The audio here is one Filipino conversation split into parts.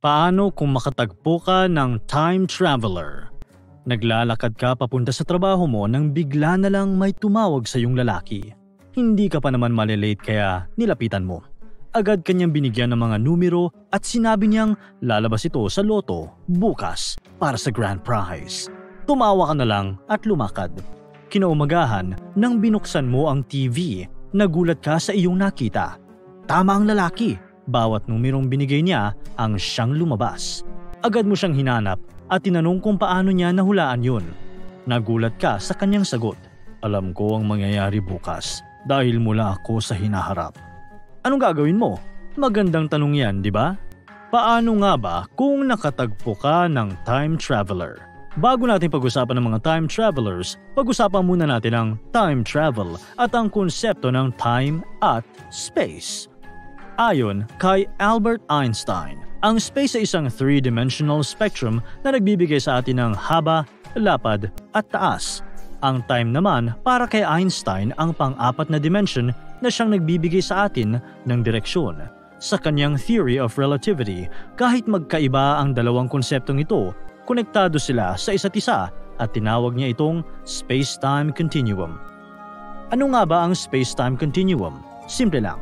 Paano kung makatagpo ka ng time traveler? Naglalakad ka papunta sa trabaho mo nang bigla na lang may tumawag sa iyong lalaki. Hindi ka pa naman malilate kaya nilapitan mo. Agad kanyang binigyan ng mga numero at sinabi niyang lalabas ito sa loto bukas para sa grand prize. Tumawa ka na lang at lumakad. Kinaumagahan nang binuksan mo ang TV, nagulat ka sa iyong nakita. Tama ang lalaki. Bawat numerong binigay niya ang siyang lumabas. Agad mo siyang hinanap at tinanong kung paano niya nahulaan yun. Nagulat ka sa kanyang sagot. Alam ko ang mangyayari bukas dahil mula ako sa hinaharap. Anong gagawin mo? Magandang tanong yan, di ba? Paano nga ba kung nakatagpo ka ng time traveler? Bago natin pag-usapan ng mga time travelers, pag-usapan muna natin ang time travel at ang konsepto ng time at space. Ayon kay Albert Einstein, ang space ay isang three-dimensional spectrum na nagbibigay sa atin ng haba, lapad at taas. Ang time naman para kay Einstein ang pang-apat na dimension na siyang nagbibigay sa atin ng direksyon. Sa kanyang theory of relativity, kahit magkaiba ang dalawang konseptong ito, konektado sila sa isa't isa at tinawag niya itong space-time continuum. Ano nga ba ang space-time continuum? Simple lang.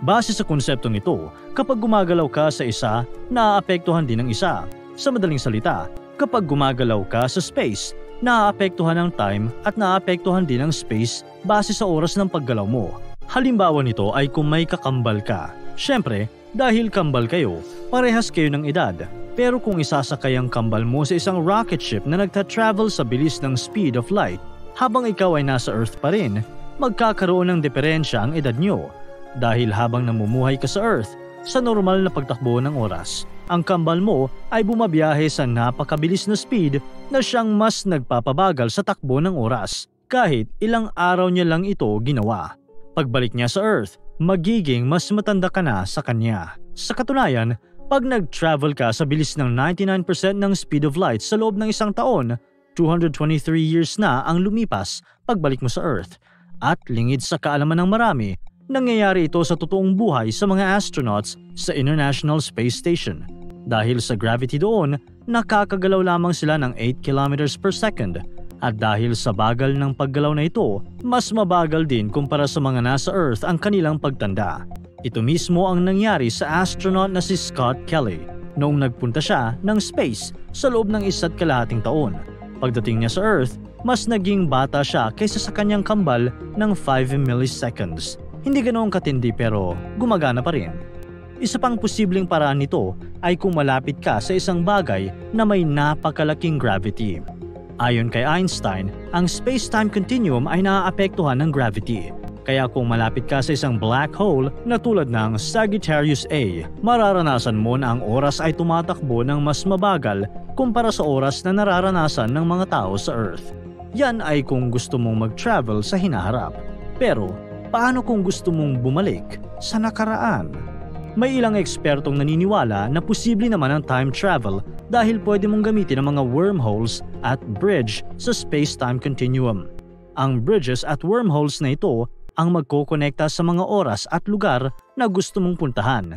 Base sa konseptong ito, kapag gumagalaw ka sa isa, naaapektuhan din ang isa. Sa madaling salita, kapag gumagalaw ka sa space, naaapektuhan ang time at naaapektuhan din ang space base sa oras ng paggalaw mo. Halimbawa nito ay kung may kakambal ka. Siyempre, dahil kambal kayo, parehas kayo ng edad. Pero kung isasakay ang kambal mo sa isang rocket ship na nagta-travel sa bilis ng speed of light, habang ikaw ay nasa Earth pa rin, magkakaroon ng diferensya ang edad nyo. Dahil habang namumuhay ka sa Earth, sa normal na pagtakbo ng oras, ang kambal mo ay bumabiyahe sa napakabilis na speed na siyang mas nagpapabagal sa takbo ng oras kahit ilang araw niya lang ito ginawa. Pagbalik niya sa Earth, magiging mas matanda ka na sa kanya. Sa katunayan, pag nag-travel ka sa bilis ng 99% ng speed of light sa loob ng isang taon, 223 years na ang lumipas pagbalik mo sa Earth. At lingid sa kaalaman ng marami, nangyayari ito sa totoong buhay sa mga astronauts sa International Space Station. Dahil sa gravity doon, nakakagalaw lamang sila ng 8 kilometers per second. At dahil sa bagal ng paggalaw na ito, mas mabagal din kumpara sa mga nasa Earth ang kanilang pagtanda. Ito mismo ang nangyari sa astronaut na si Scott Kelly noong nagpunta siya ng space sa loob ng 1.5 taon. Pagdating niya sa Earth, mas naging bata siya kaysa sa kanyang kambal ng 5 milliseconds. Hindi ganoong katindi pero gumagana pa rin. Isa pang posibleng paraan nito ay kung malapit ka sa isang bagay na may napakalaking gravity. Ayon kay Einstein, ang space-time continuum ay naaapektuhan ng gravity. Kaya kung malapit ka sa isang black hole na tulad ng Sagittarius A, mararanasan mo na ang oras ay tumatakbo ng mas mabagal kumpara sa oras na nararanasan ng mga tao sa Earth. Yan ay kung gusto mong mag-travel sa hinaharap. Pero, paano kung gusto mong bumalik sa nakaraan? May ilang ekspertong naniniwala na posible naman ang time travel dahil pwede mong gamitin ang mga wormholes at bridge sa space-time continuum. Ang bridges at wormholes na ito ang magkokonekta sa mga oras at lugar na gusto mong puntahan.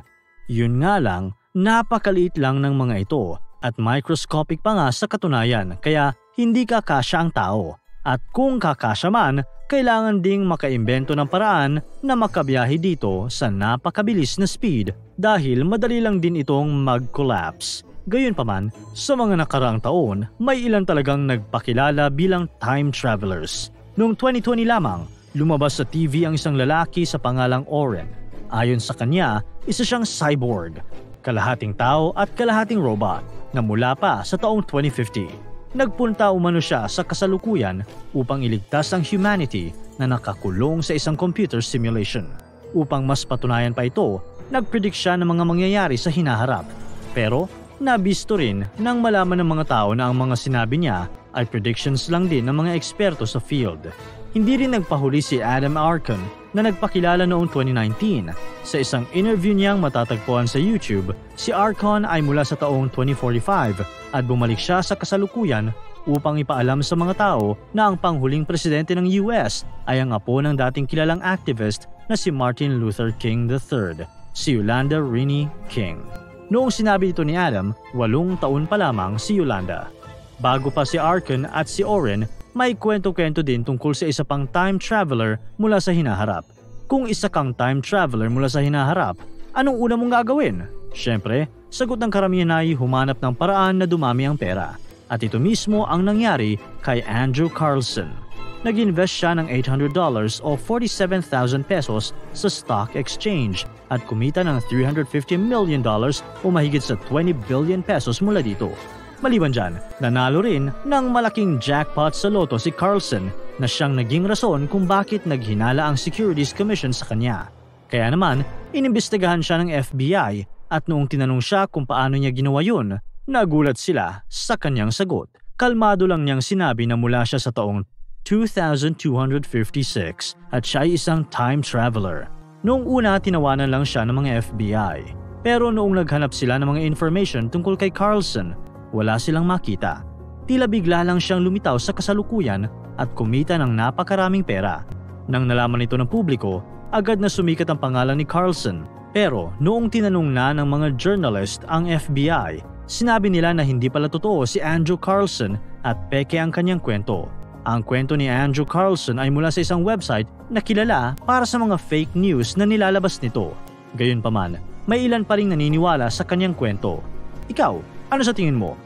Yun nga lang, napakaliit lang ng mga ito at microscopic pa nga sa katunayan kaya hindi kakasya ang tao. At kung kakasya man, kailangan ding makaimbento ng paraan na makabiyahe dito sa napakabilis na speed dahil madali lang din itong mag-collapse. Gayunpaman, sa mga nakaraang taon, may ilan talagang nagpakilala bilang time travelers. Noong 2020 lamang, lumabas sa TV ang isang lalaki sa pangalang Oren. Ayon sa kanya, isa siyang cyborg, kalahating tao at kalahating robot na mula pa sa taong 2050. Nagpunta umano siya sa kasalukuyan upang iligtas ang humanity na nakakulong sa isang computer simulation. Upang mas patunayan pa ito, nagpredict siya ng mga mangyayari sa hinaharap. Pero, nabisto rin nang malaman ng mga tao na ang mga sinabi niya ay predictions lang din ng mga eksperto sa field. Hindi rin nagpahuli si Adam Arkin na nagpakilala noong 2019. Sa isang interview niyang matatagpuan sa YouTube, si Arkin ay mula sa taong 2045 at bumalik siya sa kasalukuyan upang ipaalam sa mga tao na ang panghuling presidente ng US ay ang apo ng dating kilalang activist na si Martin Luther King III, si Yolanda Renee King. Noong sinabi ito ni Adam, 8 taon pa lamang si Yolanda. Bago pa si Arkin at si Oren, may kwento-kwento din tungkol sa isa pang time traveler mula sa hinaharap. Kung isa kang time traveler mula sa hinaharap, anong una mong gagawin? Siyempre, sagot ng karamihan ay humanap ng paraan na dumami ang pera. At ito mismo ang nangyari kay Andrew Carlson. Nag-invest siya ng $800 o 47,000 pesos sa stock exchange at kumita ng $350 million o mahigit sa 20 billion pesos mula dito. Maliban dyan, nanalo rin ng malaking jackpot sa loto si Carlson na siyang naging rason kung bakit naghinala ang Securities Commission sa kanya. Kaya naman, inimbestigahan siya ng FBI at noong tinanong siya kung paano niya ginawa yun, nagulat sila sa kanyang sagot. Kalmado lang niyang sinabi na mula siya sa taong 2256 at siya ay isang time traveler. Noong una, tinawanan lang siya ng mga FBI. Pero noong naghanap sila ng mga information tungkol kay Carlson, wala silang makita. Tila bigla lang siyang lumitaw sa kasalukuyan at kumita ng napakaraming pera. Nang nalaman ito ng publiko, agad na sumikat ang pangalan ni Carlson. Pero noong tinanong na ng mga journalist ang FBI, sinabi nila na hindi pala totoo si Andrew Carlson at peke ang kanyang kwento. Ang kwento ni Andrew Carlson ay mula sa isang website na kilala para sa mga fake news na nilalabas nito. Gayunpaman, may ilan pa ring naniniwala sa kanyang kwento. Ikaw, ano sa tingin mo?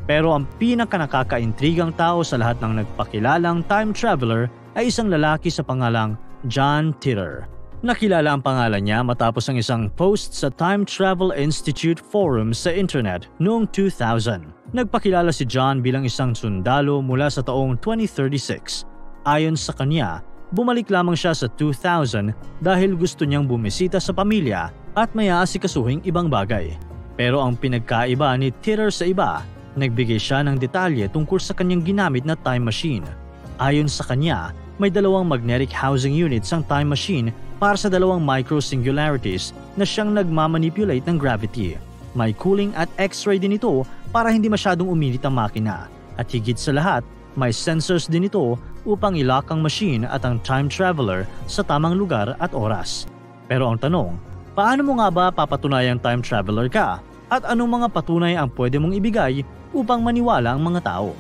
Pero ang pinakanakakaintrigang tao sa lahat ng nagpakilalang time traveler ay isang lalaki sa pangalang John Titor. Nakilala ang pangalan niya matapos ang isang post sa Time Travel Institute forum sa internet noong 2000. Nagpakilala si John bilang isang sundalo mula sa taong 2036. Ayon sa kanya, bumalik lamang siya sa 2000 dahil gusto niyang bumisita sa pamilya at may aasikasuhing ibang bagay. Pero ang pinagkaiba ni Titor sa iba, nagbigay siya ng detalye tungkol sa kanyang ginamit na time machine. Ayon sa kanya, may 2 magnetic housing units ang time machine para sa 2 micro-singularities na siyang nagmamanipulate ng gravity. May cooling at x-ray din ito para hindi masyadong uminit ang makina. At higit sa lahat, may sensors din ito upang ilock ang machine at ang time traveler sa tamang lugar at oras. Pero ang tanong, paano mo nga ba papatunayang time traveler ka? At anong mga patunay ang pwede mong ibigay upang maniwala ang mga tao?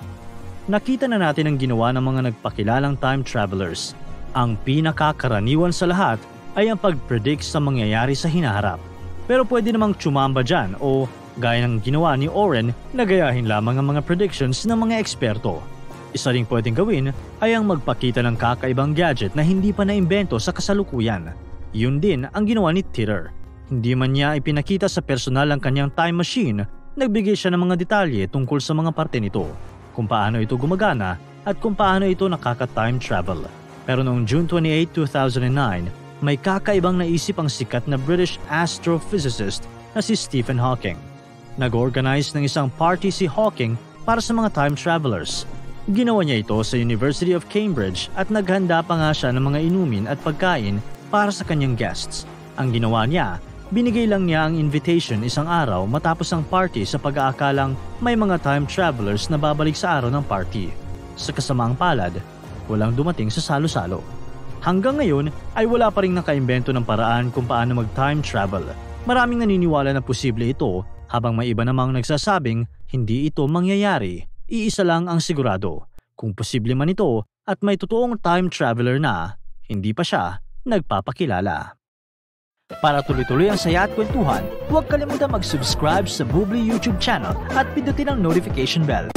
Nakita na natin ang ginawa ng mga nagpakilalang time travelers. Ang pinakakaraniwan sa lahat ay ang pag-predict sa mangyayari sa hinaharap. Pero pwede namang tsumamba dyan o gaya ng ginawa ni Oren na gayahin lamang ang mga predictions ng mga eksperto. Isa ring pwedeng gawin ay ang magpakita ng kakaibang gadget na hindi pa naimbento sa kasalukuyan. Yun din ang ginawa ni Titor. Hindi man niya ipinakita sa personal ang kanyang time machine, nagbigay siya ng mga detalye tungkol sa mga parte nito, kung paano ito gumagana at kung paano ito nakaka-time travel. Pero noong June 28, 2009, may kakaibang naisip ang sikat na British astrophysicist na si Stephen Hawking. Nag-organize ng isang party si Hawking para sa mga time travelers. Ginawa niya ito sa University of Cambridge at naghanda pa nga siya ng mga inumin at pagkain para sa kanyang guests. Ang ginawa niya, binigay lang niya ang invitation isang araw matapos ang party sa pag-aakalang may mga time travelers na babalik sa araw ng party. Sa kasamaang palad, walang dumating sa salo-salo. Hanggang ngayon ay wala pa ring nakaimbento ng paraan kung paano mag-time travel. Maraming naniniwala na posible ito habang may iba namang nagsasabing hindi ito mangyayari. Iisa lang ang sigurado. Kung posible man ito at may totoong time traveler na, hindi pa siya nagpapakilala. Para tuloy-tuloy ang saya at kwentuhan, huwag kalimutan mag-subscribe sa Bubbly YouTube channel at pindutin ang notification bell.